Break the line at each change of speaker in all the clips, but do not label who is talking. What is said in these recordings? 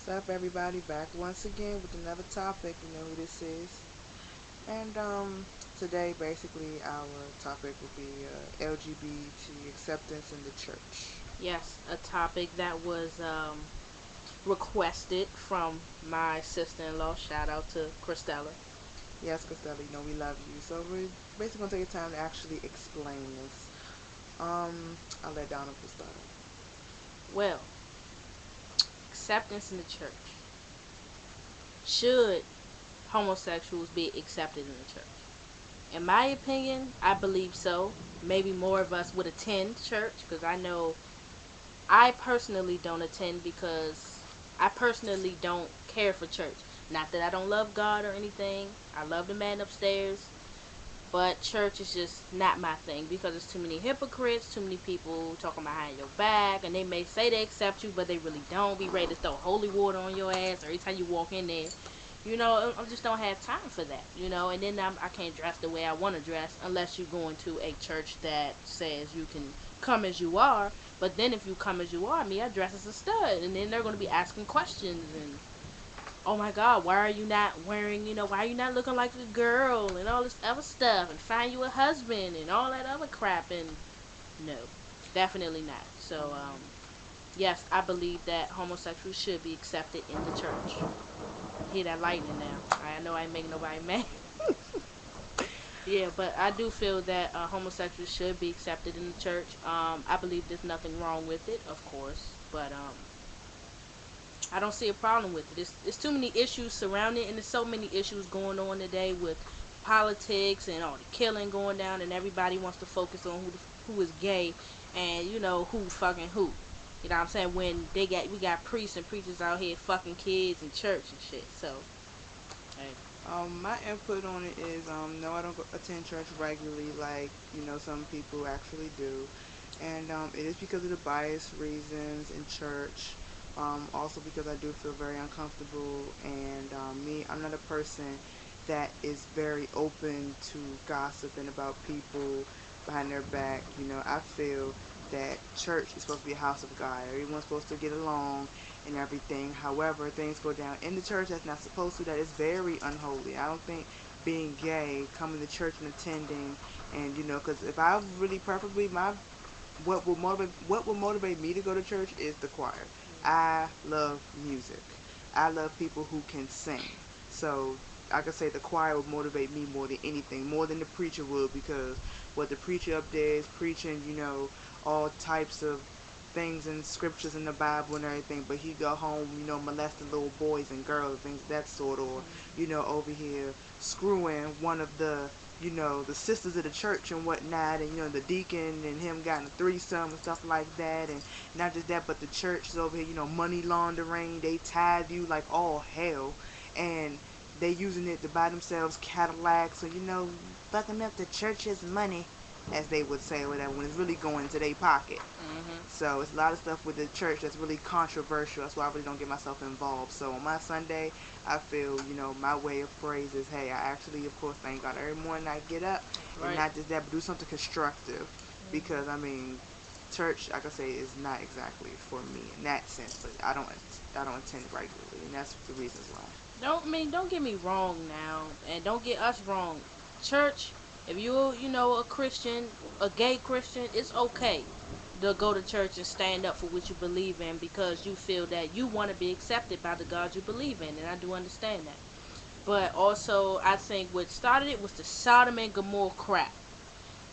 What's up, everybody? Back once again with another topic. You know who this is. And today, basically, our topic will be LGBT acceptance in the church.
Yes, a topic that was requested from my sister-in-law. Shout out to Christella.
Yes, Costello, you know we love you. So we're basically gonna take the time to actually explain this. I'll let Donovan start.
Well, acceptance in the church. Should homosexuals be accepted in the church? In my opinion, I believe so. Maybe more of us would attend church because I know I personally don't attend because I personally don't care for church. Not that I don't love God or anything. I love the man upstairs. But church is just not my thing because there's too many hypocrites, too many people talking behind your back, and they may say they accept you, but they really don't. Be ready to throw holy water on your ass every time you walk in there. I just don't have time for that. And then I can't dress the way I want to dress unless you're going to a church that says you can come as you are. But then if you come as you are, me, I dress as a stud, and then they're going to be asking questions and oh my god, why are you not wearing, why are you not looking like a girl and all this other stuff and find you a husband and all that other crap and no, definitely not. So, yes, I believe that homosexuals should be accepted in the church. Hear that lightning now. I know I ain't making nobody mad. Yeah, but I do feel that homosexuals should be accepted in the church. I believe there's nothing wrong with it, of course, but I don't see a problem with it. There's too many issues surrounding it, and there's so many issues going on today with politics and all the killing going down, and everybody wants to focus on who is gay and who fucking who. You know what I'm saying? When we got priests and preachers out here fucking kids in church and shit. So, hey.
My input on it is no, I don't attend church regularly like some people actually do, and it is because of the bias reasons in church. Also because I do feel very uncomfortable, and I'm not a person that is very open to gossiping about people behind their back. I feel that church is supposed to be a house of God. Everyone's supposed to get along and everything. However, things go down in the church that's not supposed to. That is very unholy. I don't think being gay, coming to church and attending, and because if I really preferably my what will motivate me to go to church is the choir. I love music. I love people who can sing. So I could say the choir would motivate me more than anything, more than the preacher would, because what the preacher up there is preaching, all types of things and scriptures in the Bible and everything, but he go home, molesting little boys and girls and things of that sort, or, over here screwing one of the sisters of the church and whatnot, and the deacon and him got in a threesome and stuff like that, and not just that, but the church is over here, money laundering, they tithe you like all hell, and they using it to buy themselves Cadillacs, or fucking up the church's money, as they would say, or whatever, when it's really going into their pocket.
Mhm.
So it's a lot of stuff with the church that's really controversial. That's why I really don't get myself involved. So on my Sunday, I feel, my way of praise is, hey, I actually, of course, thank God every morning I get up,
That's
and
right.
not just that, but do something constructive. Because, I mean, church, like I say, is not exactly for me in that sense. But I don't attend regularly, and that's the reasons why.
Don't get me wrong now, and don't get us wrong. Church, if you're a Christian, a gay Christian, it's okay to go to church and stand up for what you believe in because you feel that you want to be accepted by the God you believe in, and I do understand that. But also, I think what started it was the Sodom and Gomorrah crap.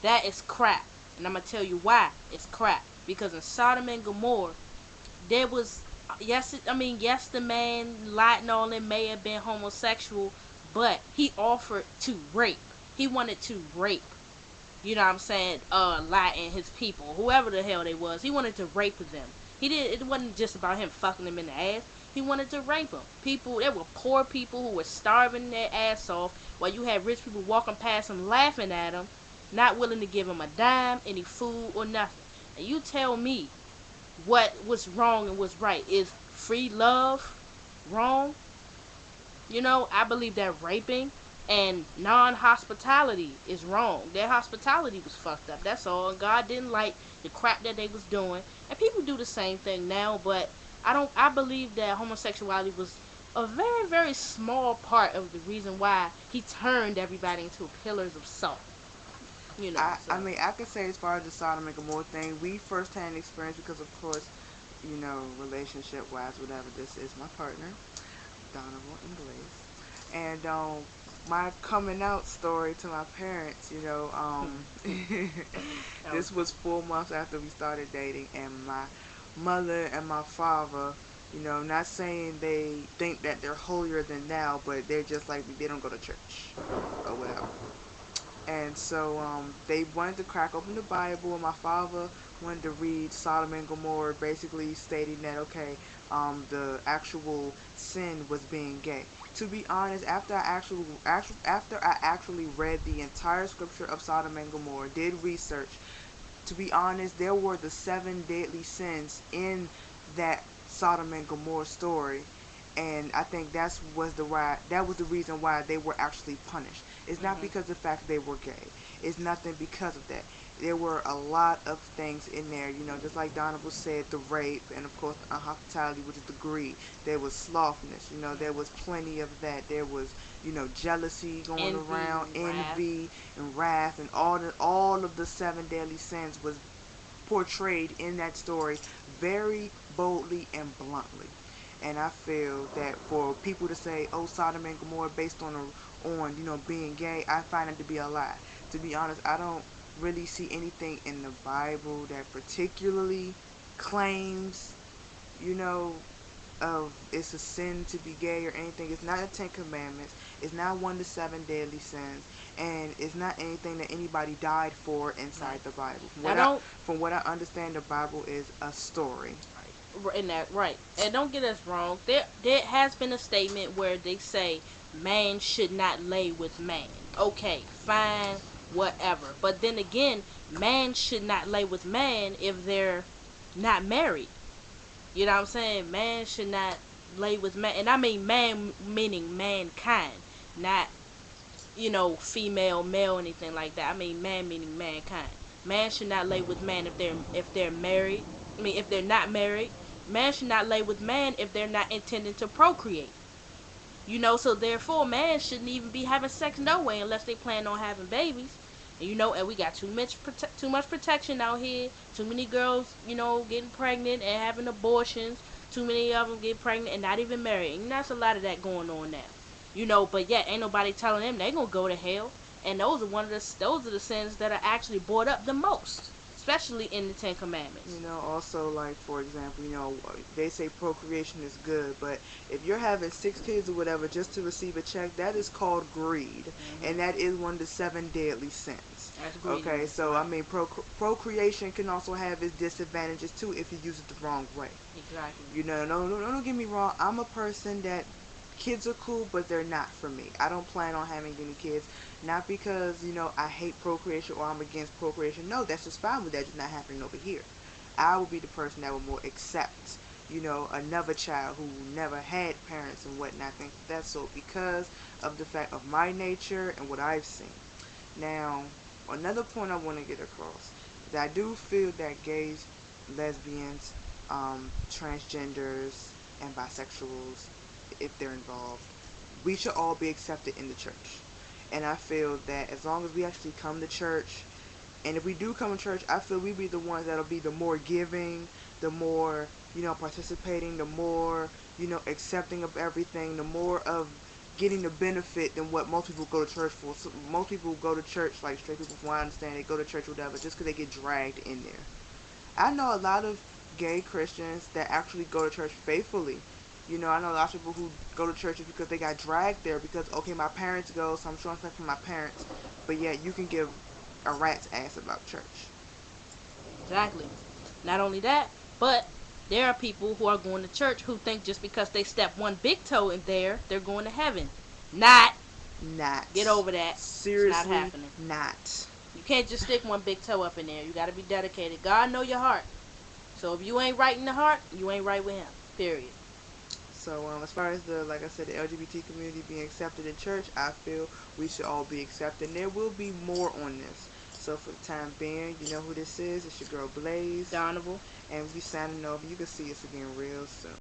That is crap, and I'm gonna tell you why it's crap. Because in Sodom and Gomorrah, there was yes, the man lied and all that may have been homosexual, but he offered to rape. He wanted to rape. You know what I'm saying? Lot and his people, whoever the hell they was, he wanted to rape them. He did. It wasn't just about him fucking them in the ass. He wanted to rape them. People, there were poor people who were starving their ass off, while you had rich people walking past him, laughing at him, not willing to give him a dime, any food or nothing. And you tell me what was wrong and what's right? Is free love wrong? I believe that raping and non-hospitality is wrong. Their hospitality was fucked up. That's all. And God didn't like the crap that they was doing. And people do the same thing now, but I believe that homosexuality was a very, very small part of the reason why he turned everybody into pillars of salt.
I
So
mean, I could say as far as the Sodom and Gomorrah thing, we firsthand experience because, of course, relationship wise, whatever. This is my partner, Donovan and Blaze, and my coming out story to my parents.
that
This was 4 months after we started dating, and my mother and my father. Not saying they think that they're holier than thou, but they're just like they don't go to church or whatever. And so they wanted to crack open the Bible, and my father wanted to read Sodom and Gomorrah, basically stating that, okay, the actual sin was being gay. To be honest, after I actually read the entire scripture of Sodom and Gomorrah, did research, to be honest, there were the seven deadly sins in that Sodom and Gomorrah story, and I think that was the reason why they were actually punished. It's not
hmm
because of the fact they were gay. It's nothing because of that. There were a lot of things in there, just like Donovan said, the rape, and of course the unhospitality, which is the greed. There was slothfulness, there was plenty of that. There was, jealousy going
envy,
around,
wrath.
envy and wrath, and all of the seven deadly sins was portrayed in that story very boldly and bluntly. And I feel that for people to say, "Oh, Sodom and Gomorrah based on being gay," I find it to be a lie. To be honest, I don't really see anything in the Bible that particularly claims, you know, of it's a sin to be gay or anything. It's not the Ten Commandments. It's not one of the seven deadly sins, and it's not anything that anybody died for
Right.
inside the Bible. From
Now
what I
don't
from what I understand, the Bible is a story.
in that right. And don't get us wrong. There has been a statement where they say man should not lay with man. Okay, fine, whatever. But then again, man should not lay with man if they're not married. You know what I'm saying? Man should not lay with man, and I mean man meaning mankind, not female, male, anything like that. I mean man meaning mankind. Man should not lay with man if they're married. I mean if they're not married. Man should not lay with man if they're not intending to procreate. So therefore man shouldn't even be having sex no way unless they plan on having babies. And we got too much protection out here. Too many girls, getting pregnant and having abortions. Too many of them get pregnant and not even married. And that's a lot of that going on now. But yet ain't nobody telling them they gonna go to hell. And those are the sins that are actually brought up the most, especially in the Ten Commandments.
Also, like, for example, they say procreation is good, but if you're having 6 kids or whatever just to receive a check, that is called greed, and
hmm
that is one of the seven deadly sins.
That's
Okay,
greediness,
so I
right?
mean, procreation can also have its disadvantages too if you use it the wrong way.
Exactly.
Don't get me wrong. I'm a person that kids are cool, but they're not for me. I don't plan on having any kids. Not because, I hate procreation or I'm against procreation. No, that's just fine with that. Just not happening over here. I would be the person that would more accept, another child who never had parents and whatnot. Things like that. So because of the fact of my nature and what I've seen. Now, another point I want to get across is I do feel that gays, lesbians, transgenders, and bisexuals, if they're involved, we should all be accepted in the church. And I feel that as long as we actually come to church, and if we do come to church, I feel we be the ones that'll be the more giving, the more, participating, the more, accepting of everything, the more of getting the benefit than what most people go to church for. So most people go to church, like straight people, from what I understand, they go to church or whatever, just because they get dragged in there. I know a lot of gay Christians that actually go to church faithfully. I know a lot of people who go to churches because they got dragged there because, okay, my parents go, so I'm showing stuff from my parents. But yet you can give a rat's ass about church.
Exactly. Not only that, but there are people who are going to church who think just because they step one big toe in there, they're going to heaven. Not. Get
Not.
over that. It's not
Seriously,
happening.
not.
You can't just stick one big toe up in there. You got to be dedicated. God know your heart. So if you ain't right in the heart, you ain't right with Him. Period.
So as far as like I said, the LGBT community being accepted in church, I feel we should all be accepted. And there will be more on this. So for the time being, you know who this is. It's your girl Blaze.
Donovan.
And we signing off. You can see us again real soon.